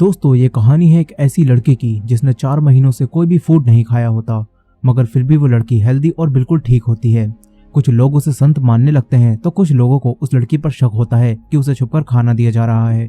दोस्तों ये कहानी है एक ऐसी लड़के की जिसने 4 महीनों से कोई भी फूड नहीं खाया होता, मगर फिर भी वो लड़की हेल्दी और बिल्कुल ठीक होती है। कुछ लोग उसे संत मानने लगते हैं तो कुछ लोगों को उस लड़की पर शक होता है कि उसे छुपकर खाना दिया जा रहा है,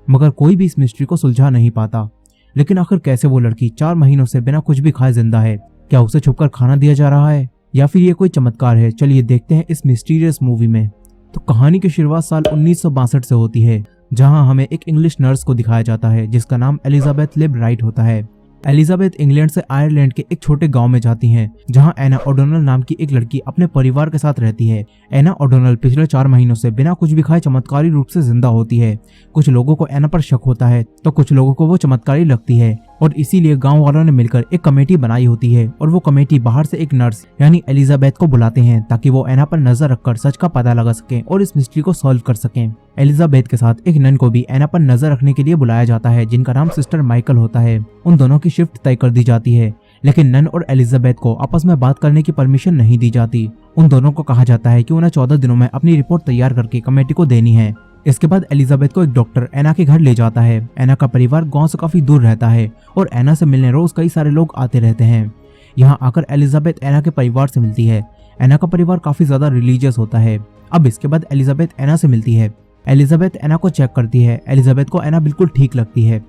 मगर कोई भी इस मिस्ट्री को सुलझा नहीं पाता। लेकिन आखिर कैसे वो लड़की 4 महीनों से बिना कुछ भी खाए जिंदा है? क्या उसे छुपकर खाना दिया जा रहा है या फिर ये कोई चमत्कार है? चलिए देखते हैं इस मिस्टीरियस मूवी में। तो कहानी की शुरुआत साल 1962 से होती है, जहां हमें एक इंग्लिश नर्स को दिखाया जाता है जिसका नाम एलिजाबेथ लिब राइट होता है। एलिजाबेथ इंग्लैंड से आयरलैंड के एक छोटे गांव में जाती हैं, जहां एना ओडोनल नाम की एक लड़की अपने परिवार के साथ रहती है। एना ओडोनल पिछले 4 महीनों से बिना कुछ भी खाए चमत्कारी रूप से जिंदा होती है। कुछ लोगों को एना पर शक होता है तो कुछ लोगों को वो चमत्कारी लगती है, और इसीलिए गांव वालों ने मिलकर एक कमेटी बनाई होती है, और वो कमेटी बाहर से एक नर्स यानी एलिजाबेथ को बुलाते हैं ताकि वो एना पर नजर रखकर सच का पता लगा सकें और इस मिस्ट्री को सॉल्व कर सकें। एलिजाबेथ के साथ एक नन को भी एना पर नजर रखने के लिए बुलाया जाता है, जिनका नाम सिस्टर माइकल होता है। उन दोनों की शिफ्ट तय कर दी जाती है, लेकिन नन और एलिजाबेथ को आपस में बात करने की परमिशन नहीं दी जाती। उन दोनों को कहा जाता है कि उन्हें 14 दिनों में अपनी रिपोर्ट तैयार करके कमेटी को देनी है। इसके बाद एलिजाबेथ को एक डॉक्टर एना के घर ले जाता है। एना का परिवार गांव से काफी दूर रहता है और एना से मिलने रोज कई सारे लोग आते रहते हैं। यहाँ आकर एलिजाबेथ एना के परिवार से मिलती है। एना का परिवार काफी ज्यादा रिलीजियस होता है। अब इसके बाद एलिजाबेथ एना से मिलती है। एलिजाबेथ एना को चेक करती है। एलिजाबेथ को एना बिल्कुल ठीक लगती है।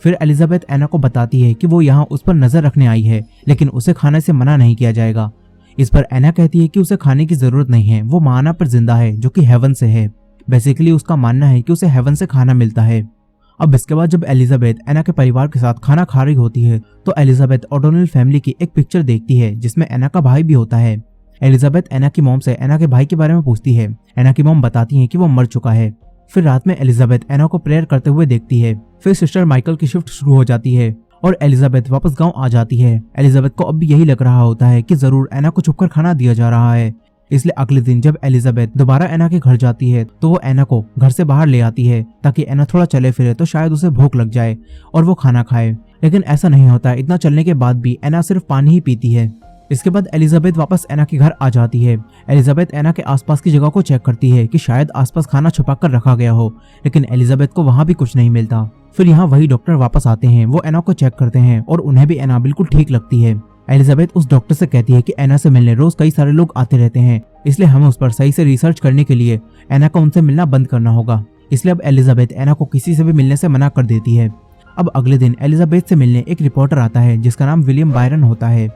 फिर एलिजाबेथ एना को बताती है कि वो यहाँ उस पर नजर रखने आई है, लेकिन उसे खाने से मना नहीं किया जाएगा। इस पर एना कहती है कि उसे खाने की जरूरत नहीं है, वो माना पर जिंदा है जो कि हेवन से है। बेसिकली उसका मानना है कि उसे हेवन से खाना मिलता है। अब इसके बाद जब एलिजाबेथ एना के परिवार के साथ खाना खा रही होती है तो एलिजाबेथ ओडोनल फैमिली की एक पिक्चर देखती है जिसमें एना का भाई भी होता है। एलिजाबेथ एना की मॉम से एना के भाई के बारे में पूछती है। एना की मॉम बताती है कि वो मर चुका है। फिर रात में एलिजाबेथ एना को प्रेयर करते हुए देखती है। फिर सिस्टर माइकल की शिफ्ट शुरू हो जाती है और एलिजाबेथ वापस गाँव आ जाती है। एलिजाबेथ को अब भी यही लग रहा होता है कि जरूर एना को छुपकर खाना दिया जा रहा है, इसलिए अगले दिन जब एलिजाबेथ दोबारा एना के घर जाती है तो वो एना को घर से बाहर ले आती है ताकि एना थोड़ा चले फिरे तो शायद उसे भूख लग जाए और वो खाना खाए। लेकिन ऐसा नहीं होता। इतना चलने के बाद भी एना सिर्फ पानी ही पीती है। इसके बाद एलिजाबेथ वापस एना के घर आ जाती है। एलिजाबेथ एना के आसपास की जगह को चेक करती है कि शायद आसपास खाना छुपा कर रखा गया हो, लेकिन एलिजाबेथ को वहां भी कुछ नहीं मिलता। फिर यहाँ वही डॉक्टर वापस आते हैं। वो एना को चेक करते हैं और उन्हें भी एना बिल्कुल ठीक लगती है। एलिजाबेथ उस डॉक्टर से कहती है कि एना से मिलने रोज कई सारे लोग आते रहते हैं, इसलिए हमें उस पर सही से रिसर्च करने के लिए एना को उनसे मिलना बंद करना होगा। इसलिए अब एलिजाबेथ एना को किसी से भी मिलने से मना कर देती है। अब अगले दिन एलिजाबेथ से मिलने एक रिपोर्टर आता है जिसका नाम विलियम बायरन होता है।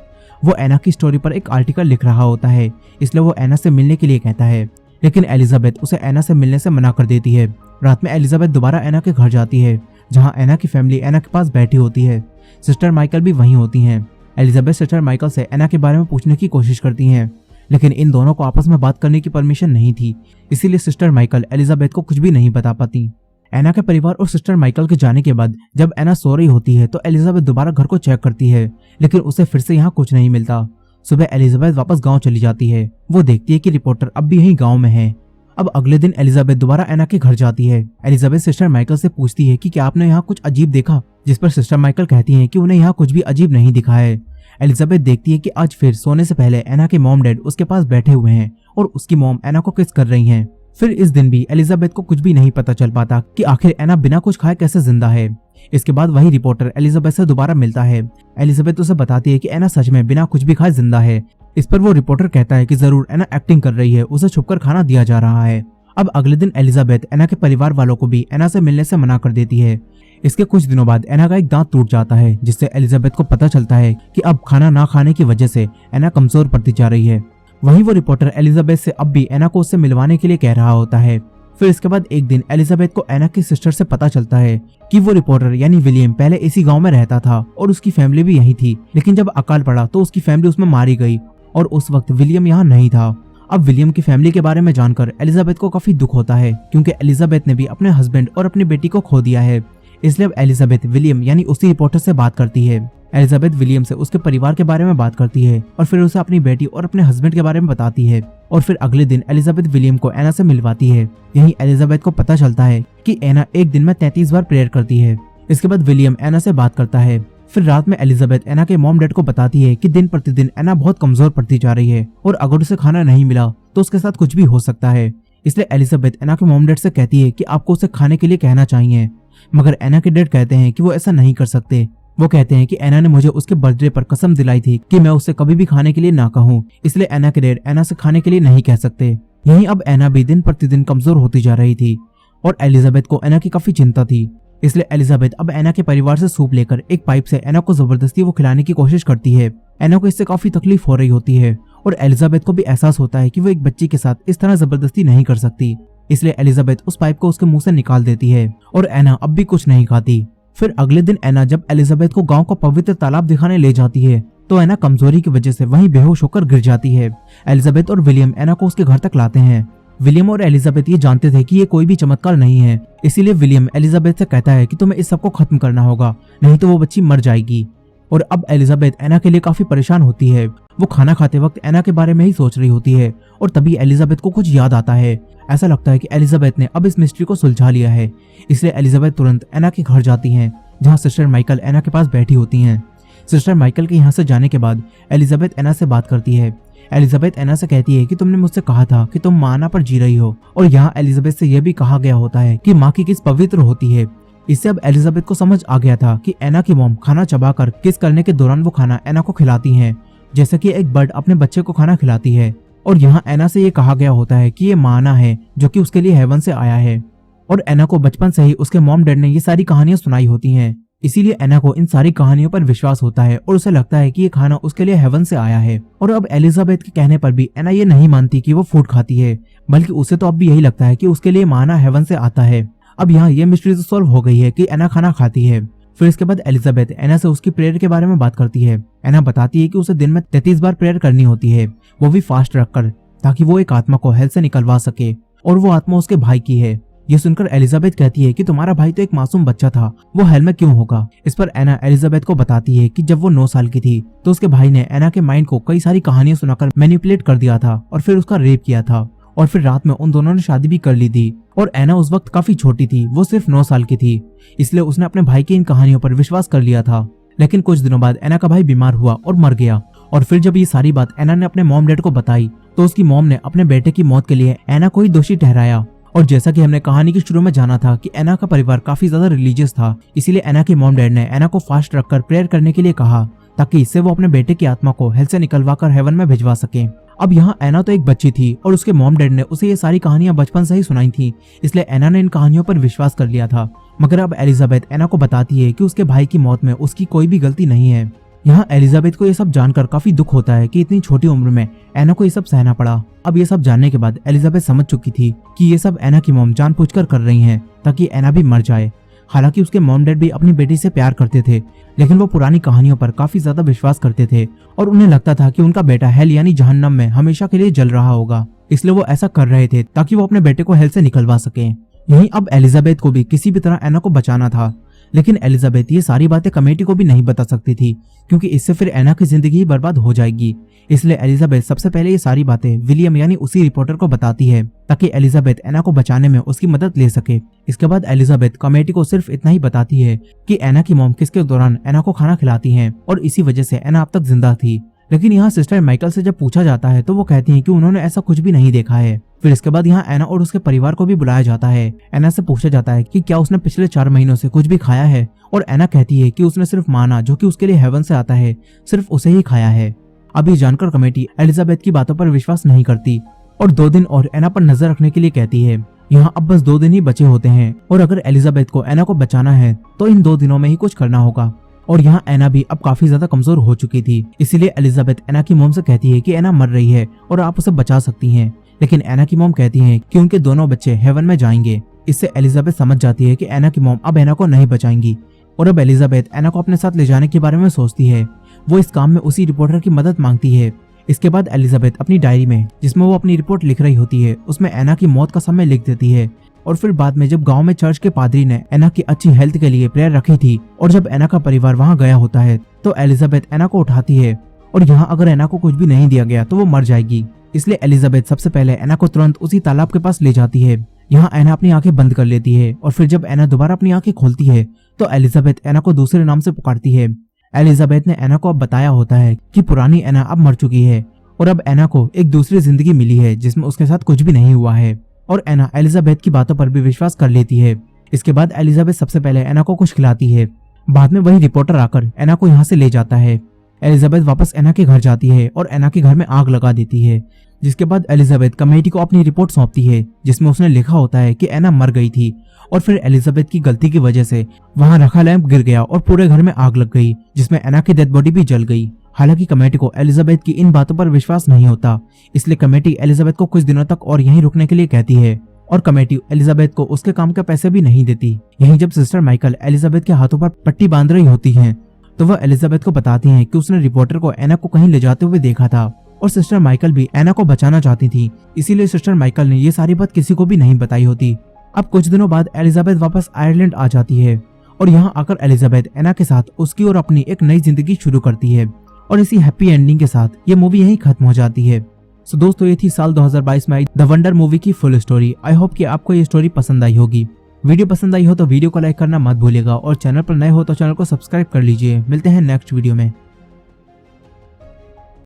वो एना की स्टोरी पर एक आर्टिकल लिख रहा होता है, इसलिए वो एना से मिलने के लिए कहता है, लेकिन एलिजाबेथ उसे एना से मिलने से मना कर देती है। रात में एलिजाबेथ दोबारा एना के घर जाती है, जहाँ एना की फैमिली एना के पास बैठी होती है। सिस्टर माइकल भी वहीं होती हैं। एलिजाबेथ सिस्टर माइकल से एना के बारे में पूछने की कोशिश करती हैं, लेकिन इन दोनों को आपस में बात करने की परमिशन नहीं थी, इसीलिए सिस्टर माइकल एलिजाबेथ को कुछ भी नहीं बता पाती। एना के परिवार और सिस्टर माइकल के जाने के बाद जब एना सो रही होती है तो एलिजाबेथ दोबारा घर को चेक करती है, लेकिन उसे फिर से यहाँ कुछ नहीं मिलता। सुबह एलिजाबेथ वापस गाँव चली जाती है। वो देखती है कि रिपोर्टर अब भी यही गाँव में है। अब अगले दिन एलिजाबेथ दोबारा एना के घर जाती है। एलिजाबेथ सिस्टर माइकल से पूछती है कि क्या आपने यहाँ कुछ अजीब देखा, जिस पर सिस्टर माइकल कहती हैं कि उन्हें यहाँ कुछ भी अजीब नहीं दिखा है। एलिजाबेथ देखती है कि आज फिर सोने से पहले एना के मॉम डैड उसके पास बैठे हुए हैं और उसकी मॉम एना को किस कर रही हैं। फिर इस दिन भी एलिजाबेथ को कुछ भी नहीं पता चल पाता कि आखिर एना बिना कुछ खाए कैसे जिंदा है। इसके बाद वही रिपोर्टर एलिजाबेथ से दोबारा मिलता है। एलिजाबेथ उसे बताती है कि एना सच में बिना कुछ भी खाए जिंदा है। इस पर वो रिपोर्टर कहता है कि जरूर एना एक्टिंग कर रही है, उसे छुपकर खाना दिया जा रहा है। अब अगले दिन एलिजाबेथ एना के परिवार वालों को भी एना से मिलने से मना कर देती है। इसके कुछ दिनों बाद एना का एक दांत टूट जाता है, जिससे एलिजाबेथ को पता चलता है कि अब खाना ना खाने की वजह से एना कमजोर पड़ती जा रही है। वहीं वो रिपोर्टर एलिजाबेथ से अब भी एना को उससे मिलवाने के लिए कह रहा होता है। फिर इसके बाद एक दिन एलिजाबेथ को एना की सिस्टर से पता चलता है कि वो रिपोर्टर यानी विलियम पहले इसी गाँव में रहता था और उसकी फैमिली भी यही थी, लेकिन जब अकाल पड़ा तो उसकी फैमिली उसमें मारी गई और उस वक्त विलियम यहाँ नहीं था। अब विलियम की फैमिली के बारे में जानकर एलिजाबेथ को काफी दुख होता है, क्योंकि एलिजाबेथ ने भी अपने हस्बैंड और अपनी बेटी को खो दिया है। इसलिए अब एलिजाबेथ विलियम यानी उसी रिपोर्टर से बात करती है। एलिजाबेथ विलियम से उसके परिवार के बारे में बात करती है और फिर उसे अपनी बेटी और अपने हस्बैंड के बारे में बताती है। और फिर अगले दिन एलिजाबेथ विलियम को एना से मिलवाती है। यहीं एलिजाबेथ को पता चलता है कि एना एक दिन में 33 बार प्रेयर करती है। इसके बाद विलियम एना से बात करता है। फिर रात में एलिजाबेथ एना के मॉम डैड को बताती है कि दिन प्रतिदिन एना बहुत कमजोर पड़ती जा रही है और अगर उसे खाना नहीं मिला तो उसके साथ कुछ भी हो सकता है। इसलिए एलिजाबेथ एना के मॉम डैड से कहती है कि आपको उसे खाने के लिए कहना चाहिए। मगर एना के डैड कहते हैं कि वो ऐसा नहीं कर सकते। वो कहते हैं कि एना ने मुझे उसके बर्थडे पर कसम दिलाई थी कि मैं उससे कभी भी खाने के लिए ना कहूँ, इसलिए एना के डैड एना से खाने के लिए नहीं कह सकते। यहीं अब एना भी दिन प्रतिदिन कमजोर होती जा रही थी और एलिजाबेथ को एना की काफी चिंता थी। इसलिए एलिजाबेथ अब एना के परिवार से सूप लेकर एक पाइप से एना को जबरदस्ती वो खिलाने की कोशिश करती है। एना को इससे काफी तकलीफ हो रही होती है और एलिजाबेथ को भी एहसास होता है कि वो एक बच्ची के साथ इस तरह जबरदस्ती नहीं कर सकती। इसलिए एलिजाबेथ उस पाइप को उसके मुंह से निकाल देती है और एना अब भी कुछ नहीं खाती। फिर अगले दिन एना जब एलिजाबेथ को गांव का पवित्र तालाब दिखाने ले जाती है तो एना कमजोरी की वजह से वहीं बेहोश होकर गिर जाती है। एलिजाबेथ और विलियम एना को उसके घर तक लाते हैं। विलियम और एलिजाबेथ ये जानते थे कि ये कोई भी चमत्कार नहीं है, इसीलिए विलियम एलिजाबेथ से कहता है कि तुम्हें इस सब को खत्म करना होगा, नहीं तो वो बच्ची मर जाएगी। और अब एलिजाबेथ एना के लिए काफी परेशान होती है। वो खाना खाते वक्त एना के बारे में ही सोच रही होती है और तभी एलिजाबेथ को कुछ याद आता है। ऐसा लगता है कि एलिजाबेथ ने अब इस मिस्ट्री को सुलझा लिया है, इसलिए एलिजाबेथ तुरंत एना के घर जाती हैं, जहाँ सिस्टर माइकल एना के पास बैठी होती हैं। सिस्टर माइकल के यहाँ से जाने के बाद एलिजाबेथ एना से बात करती है। एलिजाबेथ एना से कहती है कि तुमने मुझसे कहा था कि तुम माँ पर जी रही हो, और यहाँ एलिजाबेथ से यह भी कहा गया होता है कि माँ की किस पवित्र होती है। इससे अब एलिजाबेथ को समझ आ गया था कि एना की मॉम खाना चबाकर किस करने के दौरान वो खाना एना को खिलाती हैं, जैसे कि एक बर्ड अपने बच्चे को खाना खिलाती है। और यहाँ एना से ये कहा गया होता है कि ये माना है जो कि उसके लिए हेवन से आया है, और एना को बचपन से ही उसके मॉम डैड ने ये सारी कहानियां सुनाई होती हैं। इसीलिए एना को इन सारी कहानियों पर विश्वास होता है और उसे लगता है कि ये खाना उसके लिए हेवन से आया है। और अब एलिजाबेथ के कहने पर भी एना ये नहीं मानती कि वो फूड खाती है, बल्कि उसे तो अब भी यही लगता है कि उसके लिए माना हेवन से आता है। अब यहाँ ये मिस्ट्री तो सॉल्व हो गई है कि एना खाना खाती है। फिर इसके बाद एलिजाबेथ एना से उसकी प्रेयर के बारे में बात करती है। एना बताती है कि उसे दिन में 33 बार प्रेयर करनी होती है, वो भी फास्ट रखकर, ताकि वो एक आत्मा को हेल से निकलवा सके, और वो आत्मा उसके भाई की है। ये सुनकर एलिजाबेथ कहती है कि तुम्हारा भाई तो एक मासूम बच्चा था, वो हेल में क्यों होगा। इस पर एना एलिजाबेथ को बताती है कि जब वो 9 साल की थी तो उसके भाई ने एना के माइंड को कई सारी कहानियां सुनाकर मैनिपुलेट कर दिया था और फिर उसका रेप किया था, और फिर रात में उन दोनों ने शादी भी कर ली थी। और एना उस वक्त काफी छोटी थी, वो सिर्फ 9 साल की थी, इसलिए उसने अपने भाई की इन कहानियों पर विश्वास कर लिया था। लेकिन कुछ दिनों बाद एना का भाई बीमार हुआ और मर गया, और फिर जब ये सारी बात एना ने अपने मॉम डैड को बताई तो उसकी मॉम ने अपने बेटे की मौत के लिए एना को ही दोषी ठहराया। और जैसा कि हमने कहानी के शुरू में जाना था कि एना का परिवार काफी ज्यादा रिलीजियस था, इसीलिए एना की मॉम डैड ने एना को फास्ट रखकर प्रेयर करने के लिए कहा, ताकि इससे वो अपने बेटे की आत्मा को हेल से निकलवाकर हेवन में भिजवा सके। अब यहाँ एना तो एक बच्ची थी और उसके मॉम डैड ने उसे ये सारी कहानियां बचपन से ही सुनाई थी, इसलिए एना ने इन कहानियों पर विश्वास कर लिया था। मगर अब एलिजाबेथ एना को बताती है कि उसके भाई की मौत में उसकी कोई भी गलती नहीं है। यहाँ एलिजाबेथ को ये सब जानकर काफी दुख होता है कि इतनी छोटी उम्र में एना को ये सब सहना पड़ा। अब ये सब जानने के बाद एलिजाबेथ समझ चुकी थी कि ये सब एना की मॉम जानबूझकर कर रही हैं ताकि एना भी मर जाए। हालांकि उसके मॉम डैड भी अपनी बेटी से प्यार करते थे, लेकिन वो पुरानी कहानियों पर काफी ज्यादा विश्वास करते थे और उन्हें लगता था कि उनका बेटा हेल यानी जहन्नम में हमेशा के लिए जल रहा होगा, इसलिए वो ऐसा कर रहे थे ताकि वो अपने बेटे को हेल से निकलवा सके। यहीं अब एलिजाबेथ को भी किसी भी तरह एना को बचाना था, लेकिन एलिजाबेथ ये सारी बातें कमेटी को भी नहीं बता सकती थी, क्योंकि इससे फिर एना की जिंदगी ही बर्बाद हो जाएगी। इसलिए एलिजाबेथ सबसे पहले ये सारी बातें विलियम यानी उसी रिपोर्टर को बताती है, ताकि एलिजाबेथ एना को बचाने में उसकी मदद ले सके। इसके बाद एलिजाबेथ कमेटी को सिर्फ इतना ही बताती है कि एना की मॉम किसके दौरान एना को खाना खिलाती हैं और इसी वजह से एना अब तक जिंदा थी। लेकिन यहाँ सिस्टर माइकल से जब पूछा जाता है तो वो कहती हैं कि उन्होंने ऐसा कुछ भी नहीं देखा है। फिर इसके बाद यहाँ एना और उसके परिवार को भी बुलाया जाता है। एना से पूछा जाता है कि क्या उसने पिछले 4 महीनों से कुछ भी खाया है, और एना कहती है कि उसने सिर्फ माना जो कि उसके लिए हेवन से आता है, सिर्फ उसे ही खाया है। अब ये जानकर कमेटी एलिजाबेथ की बातों पर विश्वास नहीं करती और 2 दिन और एना पर नजर रखने के लिए कहती है। यहाँ अब बस 2 दिन ही बचे होते हैं और अगर एलिजाबेथ को एना को बचाना है तो इन 2 दिनों में ही कुछ करना होगा। और यहाँ एना भी अब काफी ज्यादा कमजोर हो चुकी थी, इसीलिए एलिजाबेथ एना की मॉम से कहती है कि एना मर रही है और आप उसे बचा सकती हैं। लेकिन एना की मॉम कहती है कि उनके दोनों बच्चे हेवन में जाएंगे। इससे एलिजाबेथ समझ जाती है कि एना की मॉम अब एना को नहीं बचाएंगी, और अब एलिजाबेथ एना को अपने साथ ले जाने के बारे में सोचती है। वो इस काम में उसी रिपोर्टर की मदद मांगती है। इसके बाद एलिजाबेथ अपनी डायरी में, जिसमें वो अपनी रिपोर्ट लिख रही होती है, उसमें एना की मौत का समय लिख देती है। और फिर बाद में जब गांव में चर्च के पादरी ने एना की अच्छी हेल्थ के लिए प्रेयर रखी थी और जब एना का परिवार वहां गया होता है तो एलिजाबेथ एना को उठाती है, और यहाँ अगर एना को कुछ भी नहीं दिया गया तो वो मर जाएगी। इसलिए एलिजाबेथ सबसे पहले एना को तुरंत उसी तालाब के पास ले जाती है। यहाँ एना अपनी आंखें बंद कर लेती है और फिर जब एना दोबारा अपनी आंखें खोलती है तो एलिजाबेथ एना को दूसरे नाम से पुकारती है। एलिजाबेथ ने एना को अब बताया होता है कि पुरानी एना अब मर चुकी है और अब एना को एक दूसरी जिंदगी मिली है जिसमें उसके साथ कुछ भी नहीं हुआ है, और एना एलिजाबेथ की बातों पर भी विश्वास कर लेती है। इसके बाद एलिजाबेथ सबसे पहले एना को कुछ खिलाती है। बाद में वही रिपोर्टर आकर एना को यहाँ से ले जाता है। एलिजाबेथ वापस एना के घर जाती है और एना के घर में आग लगा देती है, जिसके बाद एलिजाबेथ कमेटी को अपनी रिपोर्ट सौंपती है, जिसमें उसने लिखा होता है कि एना मर गई थी और फिर एलिजाबेथ की गलती की वजह से वहां रखा लैंप गिर गया और पूरे घर में आग लग गई, जिसमें एना की डेड बॉडी भी जल गई। हालांकि कमेटी को एलिजाबेथ की इन बातों पर विश्वास नहीं होता, इसलिए कमेटी एलिजाबेथ को कुछ दिनों तक और यहीं रुकने के लिए कहती है और कमेटी एलिजाबेथ को उसके काम के पैसे भी नहीं देती। यहीं जब सिस्टर माइकल एलिजाबेथ के हाथों पर पट्टी बांध रही होती हैं, तो वह एलिजाबेथ को बताती हैं कि उसने रिपोर्टर को एना को कहीं ले जाते हुए देखा था और सिस्टर माइकल भी एना को बचाना चाहती थी, इसीलिए सिस्टर माइकल ने ये सारी बात किसी को भी नहीं बताई होती। अब कुछ दिनों बाद एलिजाबेथ वापस आयरलैंड आ जाती है और यहाँ आकर एलिजाबेथ एना के साथ उसकी और अपनी एक नई जिंदगी शुरू करती है और इसी हैप्पी एंडिंग के साथ ये मूवी यहीं खत्म हो जाती है। सो दोस्तों, ये थी साल 2022 में आई द वंडर मूवी की फुल स्टोरी। आई होप कि आपको ये स्टोरी पसंद आई होगी। वीडियो पसंद आई हो तो वीडियो को लाइक करना मत भूलिएगा और चैनल पर नए हो तो चैनल को सब्सक्राइब कर लीजिए। मिलते हैं नेक्स्ट वीडियो में।